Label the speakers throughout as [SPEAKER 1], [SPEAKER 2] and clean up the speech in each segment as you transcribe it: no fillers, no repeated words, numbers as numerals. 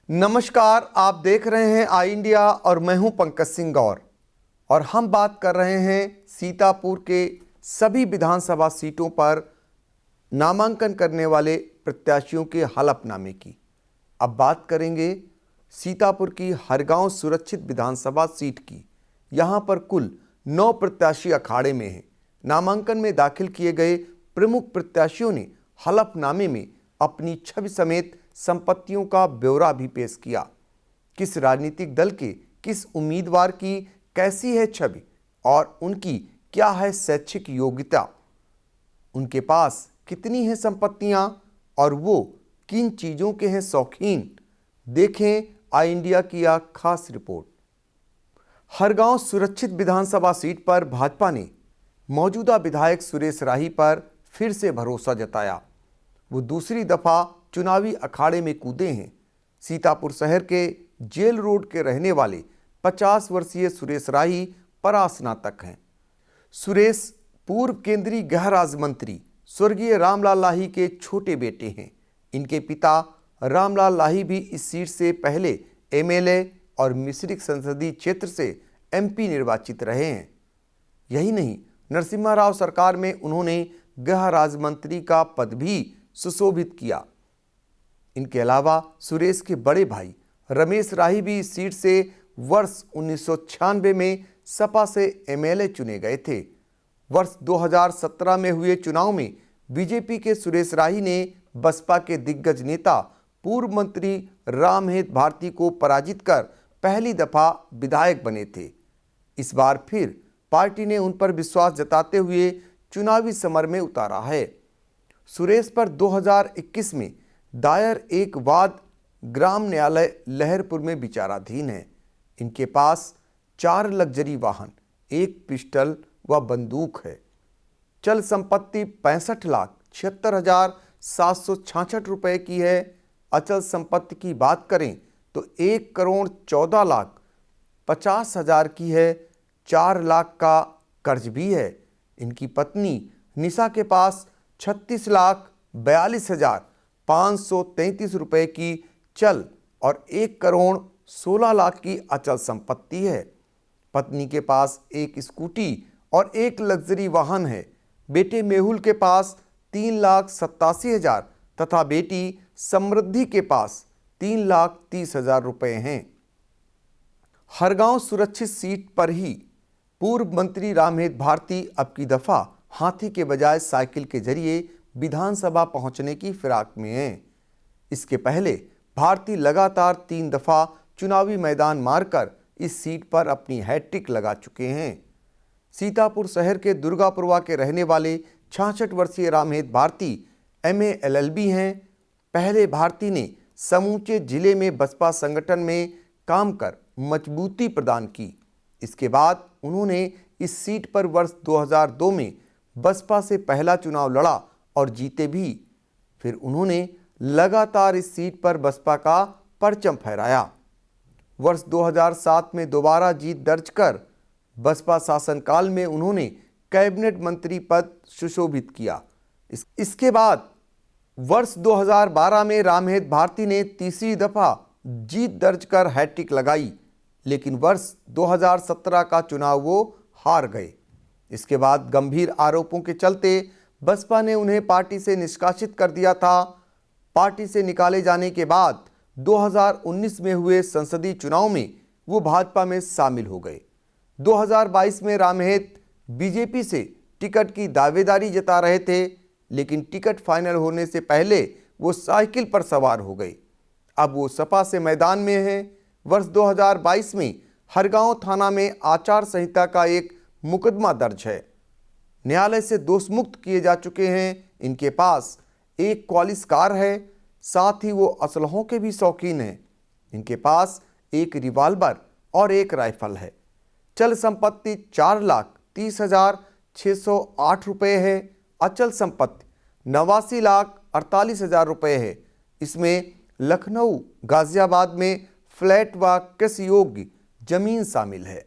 [SPEAKER 1] नमस्कार, आप देख रहे हैं आई इंडिया और मैं हूं पंकज सिंह गौर और हम बात कर रहे हैं सीतापुर के सभी विधानसभा सीटों पर नामांकन करने वाले प्रत्याशियों के हलफनामे की। अब बात करेंगे सीतापुर की हरगांव सुरक्षित विधानसभा सीट की। यहां पर कुल 9 प्रत्याशी अखाड़े में हैं। नामांकन में दाखिल किए गए प्रमुख प्रत्याशियों ने हलफनामे में अपनी छवि समेत संपत्तियों का ब्यौरा भी पेश किया। किस राजनीतिक दल के किस उम्मीदवार की कैसी है छवि और उनकी क्या है शैक्षिक योग्यता, उनके पास कितनी है संपत्तियां और वो किन चीजों के हैं शौकीन, देखें आई इंडिया की यह खास रिपोर्ट। हरगांव सुरक्षित विधानसभा सीट पर भाजपा ने मौजूदा विधायक सुरेश राही पर फिर से भरोसा जताया। वो दूसरी दफा चुनावी अखाड़े में कूदे हैं। सीतापुर शहर के जेल रोड के रहने वाले 50 वर्षीय सुरेश राही परास्नातक हैं। सुरेश पूर्व केंद्रीय गृह राज्य मंत्री स्वर्गीय रामलाल लाही के छोटे बेटे हैं। इनके पिता रामलाल लाही भी इस सीट से पहले एमएलए और मिश्रिख संसदीय क्षेत्र से एमपी निर्वाचित रहे हैं। यही नहीं, नरसिम्हा राव सरकार में उन्होंने गृह राज्य मंत्री का पद भी सुशोभित किया। इनके अलावा सुरेश के बड़े भाई रमेश राही भी इस सीट से वर्ष 1996 में सपा से एमएलए चुने गए थे। वर्ष 2017 में हुए चुनाव में बीजेपी के सुरेश राही ने बसपा के दिग्गज नेता पूर्व मंत्री रामहेत भारती को पराजित कर पहली दफा विधायक बने थे। इस बार फिर पार्टी ने उन पर विश्वास जताते हुए चुनावी समर में उतारा है। सुरेश पर 2021 में दायर एक वाद ग्राम न्यायालय लहरपुर में विचाराधीन है। इनके पास 4 लग्जरी वाहन, 1 पिस्टल व बंदूक है। चल संपत्ति 65,76,766 रुपए की है। अचल संपत्ति की बात करें तो 1,14,50,000 की है। 4 लाख का कर्ज भी है। इनकी पत्नी निशा के पास 36,42,533 रुपए की चल और 1,16,00,000 की अचल संपत्ति है। पत्नी के पास 1 स्कूटी और 1 लग्जरी वाहन है। बेटे मेहुल के पास 3,87,000 तथा बेटी समृद्धि के पास 3,30,000 रुपए हैं। हरगांव सुरक्षित सीट पर ही पूर्व मंत्री रामहेत भारती अब की दफा हाथी के बजाय साइकिल के जरिए विधानसभा पहुंचने की फिराक में हैं। इसके पहले भारती लगातार 3 दफा चुनावी मैदान मारकर इस सीट पर अपनी हैट्रिक लगा चुके हैं। सीतापुर शहर के दुर्गापुरवा के रहने वाले 66 वर्षीय रामहेत भारती एमए एलएलबी हैं। पहले भारती ने समूचे जिले में बसपा संगठन में काम कर मजबूती प्रदान की। इसके बाद उन्होंने इस सीट पर वर्ष 2002 में बसपा से पहला चुनाव लड़ा और जीते भी। फिर उन्होंने लगातार इस सीट पर बसपा का परचम फहराया। वर्ष 2007 में दोबारा जीत दर्ज कर बसपा शासनकाल में उन्होंने कैबिनेट मंत्री पद सुशोभित किया। इसके बाद वर्ष 2012 में रामहेत भारती ने तीसरी दफा जीत दर्ज कर हैट्रिक लगाई, लेकिन वर्ष 2017 का चुनाव वो हार गए। इसके बाद गंभीर आरोपों के चलते बसपा ने उन्हें पार्टी से निष्कासित कर दिया था। पार्टी से निकाले जाने के बाद 2019 में हुए संसदीय चुनाव में वो भाजपा में शामिल हो गए। 2022 में रामहेत बीजेपी से टिकट की दावेदारी जता रहे थे, लेकिन टिकट फाइनल होने से पहले वो साइकिल पर सवार हो गए। अब वो सपा से मैदान में हैं। वर्ष 2022 में हरगांव थाना में आचार संहिता का एक मुकदमा दर्ज है। न्यायालय से दोषमुक्त किए जा चुके हैं। इनके पास 1 क्वालिस कार है, साथ ही वो असलहों के भी शौकीन हैं। इनके पास 1 रिवाल्वर और 1 राइफल है। चल संपत्ति 4,30,608 रुपये है। अचल संपत्ति 89,48,000 रुपये है। इसमें लखनऊ गाजियाबाद में फ्लैट व कृषि योग्य जमीन शामिल है।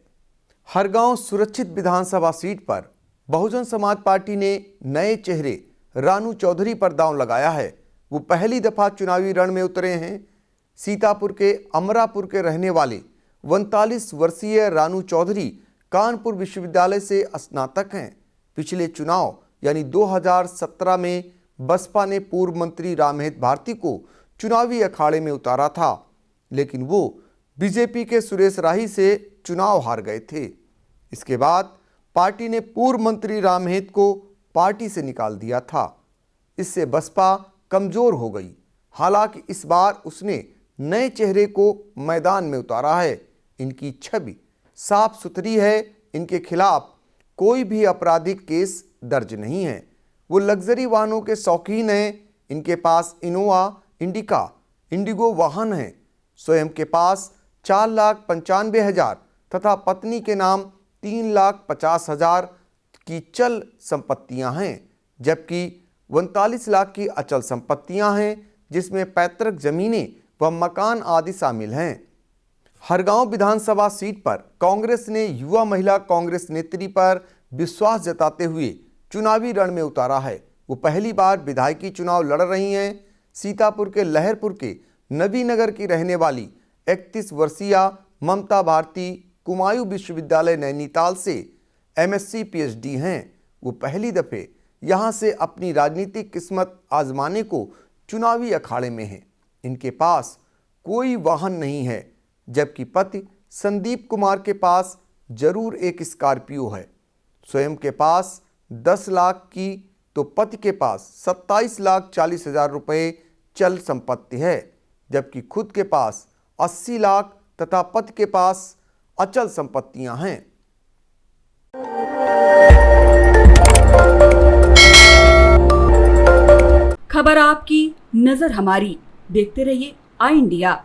[SPEAKER 1] हरगांव सुरक्षित विधानसभा सीट पर बहुजन समाज पार्टी ने नए चेहरे रानू चौधरी पर दांव लगाया है। वो पहली दफा चुनावी रण में उतरे हैं। सीतापुर के अमरापुर के रहने वाले 39 वर्षीय रानू चौधरी कानपुर विश्वविद्यालय से स्नातक हैं। पिछले चुनाव यानी 2017 में बसपा ने पूर्व मंत्री रामहेत भारती को चुनावी अखाड़े में उतारा था, लेकिन वो बीजेपी के सुरेश राही से चुनाव हार गए थे। इसके बाद पार्टी ने पूर्व मंत्री रामहेत को पार्टी से निकाल दिया था। इससे बसपा कमजोर हो गई। हालांकि इस बार उसने नए चेहरे को मैदान में उतारा है। इनकी छवि साफ सुथरी है। इनके खिलाफ कोई भी आपराधिक केस दर्ज नहीं है। वो लग्जरी वाहनों के शौकीन हैं। इनके पास इनोवा, इंडिगो वाहन हैं। स्वयं के पास 4,95,000 तथा पत्नी के नाम 3,50,000 की चल संपत्तियां हैं, जबकि 39 लाख की अचल संपत्तियां हैं, जिसमें पैतृक जमीनें व मकान आदि शामिल हैं। हरगांव विधानसभा सीट पर कांग्रेस ने युवा महिला कांग्रेस नेत्री पर विश्वास जताते हुए चुनावी रण में उतारा है। वो पहली बार विधायकी चुनाव लड़ रही हैं। सीतापुर के लहरपुर के नबीनगर की रहने वाली 31 वर्षीय ममता भारती कुमायूं विश्वविद्यालय नैनीताल से MSc PhD हैं। वो पहली दफे यहां से अपनी राजनीतिक किस्मत आजमाने को चुनावी अखाड़े में हैं। इनके पास कोई वाहन नहीं है, जबकि पति संदीप कुमार के पास जरूर एक स्कॉर्पियो है। स्वयं के पास 10 लाख की तो पति के पास 27,40,000 रुपये चल संपत्ति है, जबकि खुद के पास 80 लाख तथा पति के पास अचल संपत्तियां हैं।
[SPEAKER 2] खबर आपकी, नजर हमारी। देखते रहिए आई इंडिया।